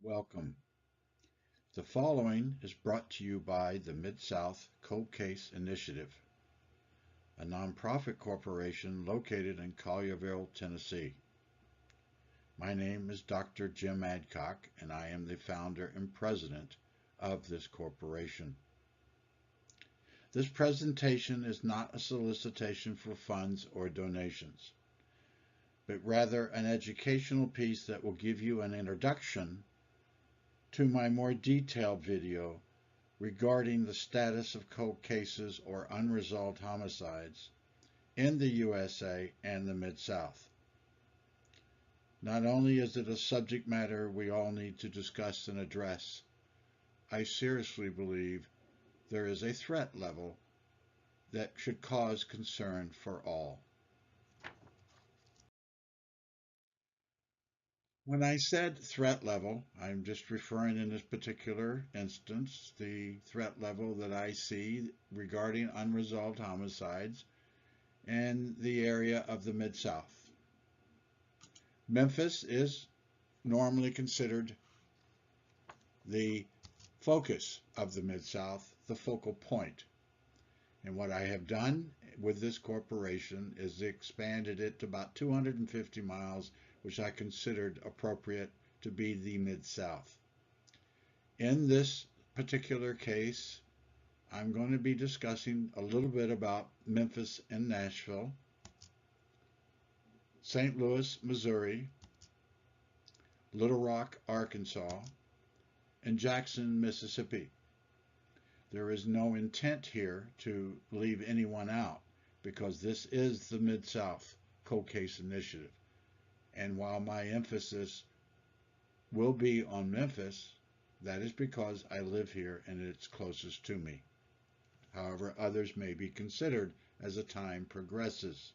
Welcome. The following is brought to you by the Mid-South Cold Case Initiative, a nonprofit corporation located in Collierville, Tennessee. My name is Dr. Jim Adcock, and I am the founder and president of this corporation. This presentation is not a solicitation for funds or donations, but rather an educational piece that will give you an introduction to my more detailed video regarding the status of cold cases or unresolved homicides in the USA and the Mid-South. Not only is it a subject matter we all need to discuss and address, I seriously believe there is a threat level that should cause concern for all. When I said threat level, I'm just referring in this particular instance the threat level that I see regarding unresolved homicides in the area of the Mid-South. Memphis is normally considered the focus of the Mid-South, the focal point. And what I have done with this corporation is expanded it to about 250 miles, which I considered appropriate to be the Mid-South. In this particular case, I'm going to be discussing a little bit about Memphis and Nashville, St. Louis, Missouri, Little Rock, Arkansas, and Jackson, Mississippi. There is no intent here to leave anyone out because this is the Mid-South Cold Case Initiative. And while my emphasis will be on Memphis, that is because I live here and it's closest to me. However, others may be considered as the time progresses.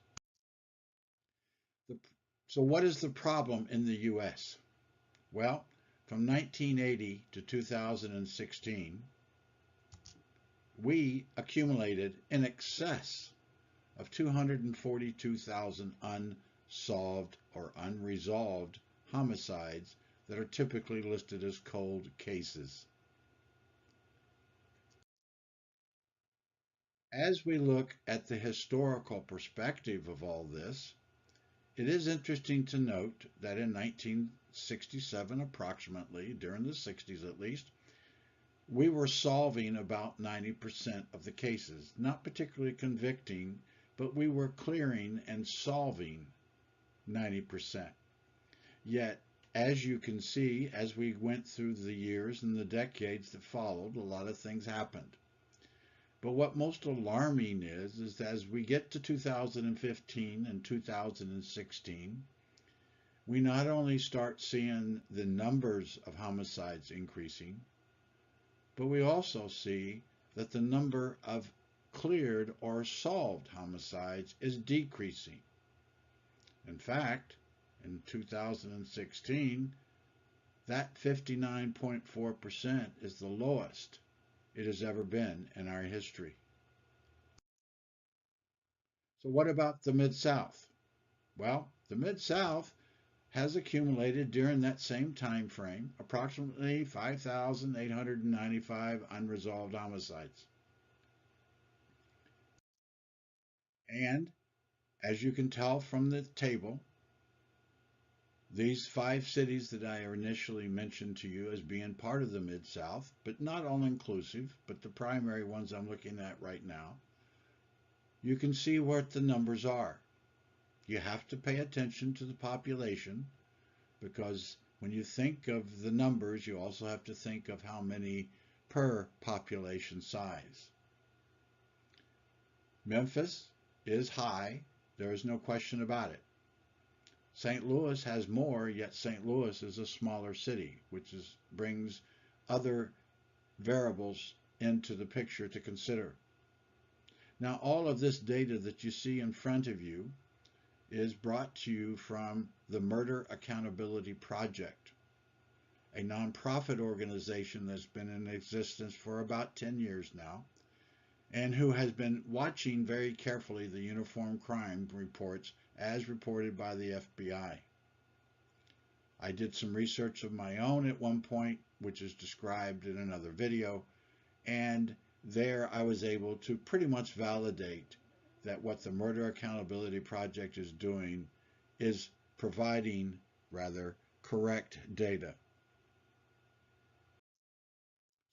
So what is the problem in the U.S.? Well, from 1980 to 2016, we accumulated in excess of 242,000 unsolved or unresolved homicides that are typically listed as cold cases. As we look at the historical perspective of all this, it is interesting to note that in 1967 approximately, during the 60s at least, we were solving about 90% of the cases. Not particularly convicting, but we were clearing and solving 90%. Yet, as you can see, as we went through the years and the decades that followed, a lot of things happened. But what most alarming is that as we get to 2015 and 2016, we not only start seeing the numbers of homicides increasing, but we also see that the number of cleared or solved homicides is decreasing. In fact, in 2016, that 59.4% is the lowest it has ever been in our history. So what about the Mid-South? Well, the Mid-South has accumulated during that same time frame approximately 5,895 unresolved homicides. And as you can tell from the table, these 5 cities that I initially mentioned to you as being part of the Mid-South, but not all inclusive, but the primary ones I'm looking at right now, you can see what the numbers are. You have to pay attention to the population because when you think of the numbers, you also have to think of how many per population size. Memphis is high. There is no question about it. St. Louis has more, yet St. Louis is a smaller city, which brings other variables into the picture to consider. Now, all of this data that you see in front of you is brought to you from the Murder Accountability Project, a nonprofit organization that's been in existence for about 10 years now, and who has been watching very carefully the uniform crime reports as reported by the FBI. I did some research of my own at one point, which is described in another video, and there I was able to pretty much validate that what the Murder Accountability Project is doing is providing, rather, correct data.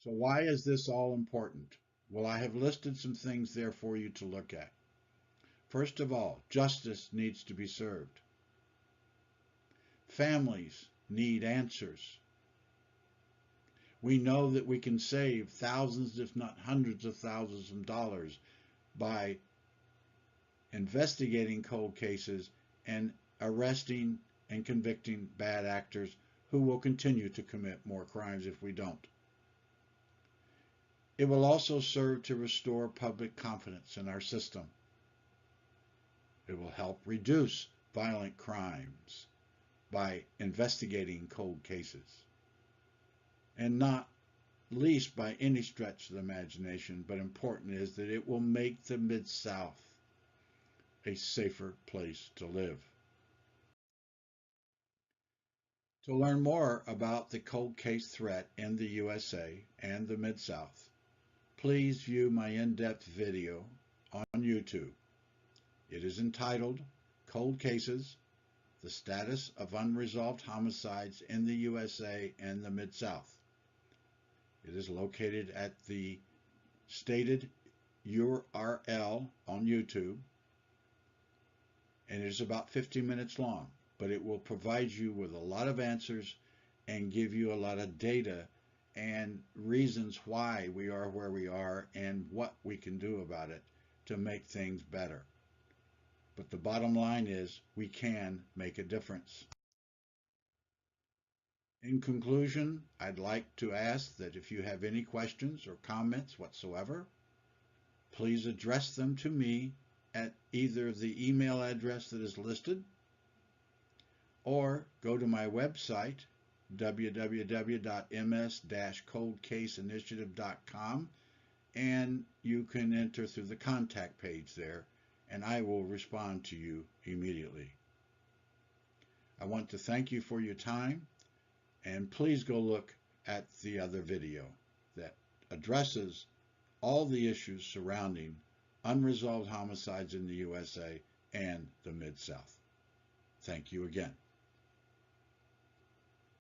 So why is this all important? Well, I have listed some things there for you to look at. First of all, justice needs to be served. Families need answers. We know that we can save thousands, if not hundreds of thousands of dollars by investigating cold cases and arresting and convicting bad actors who will continue to commit more crimes if we don't. It will also serve to restore public confidence in our system. It will help reduce violent crimes by investigating cold cases, and not least by any stretch of the imagination, but important is that it will make the Mid-South a safer place to live. To learn more about the cold case threat in the USA and the Mid-South, please view my in-depth video on YouTube. It is entitled Cold Cases, the Status of Unresolved Homicides in the USA and the Mid-South. It is located at the stated URL on YouTube, and it is about 50 minutes long, but it will provide you with a lot of answers and give you a lot of data and reasons why we are where we are and what we can do about it to make things better. But the bottom line is we can make a difference. In conclusion, I'd like to ask that if you have any questions or comments whatsoever, please address them to me at either the email address that is listed, or go to my website, www.ms-coldcaseinitiative.com, and you can enter through the contact page there, and I will respond to you immediately. I want to thank you for your time, and please go look at the other video that addresses all the issues surrounding unresolved homicides in the USA and the Mid-South. Thank you again.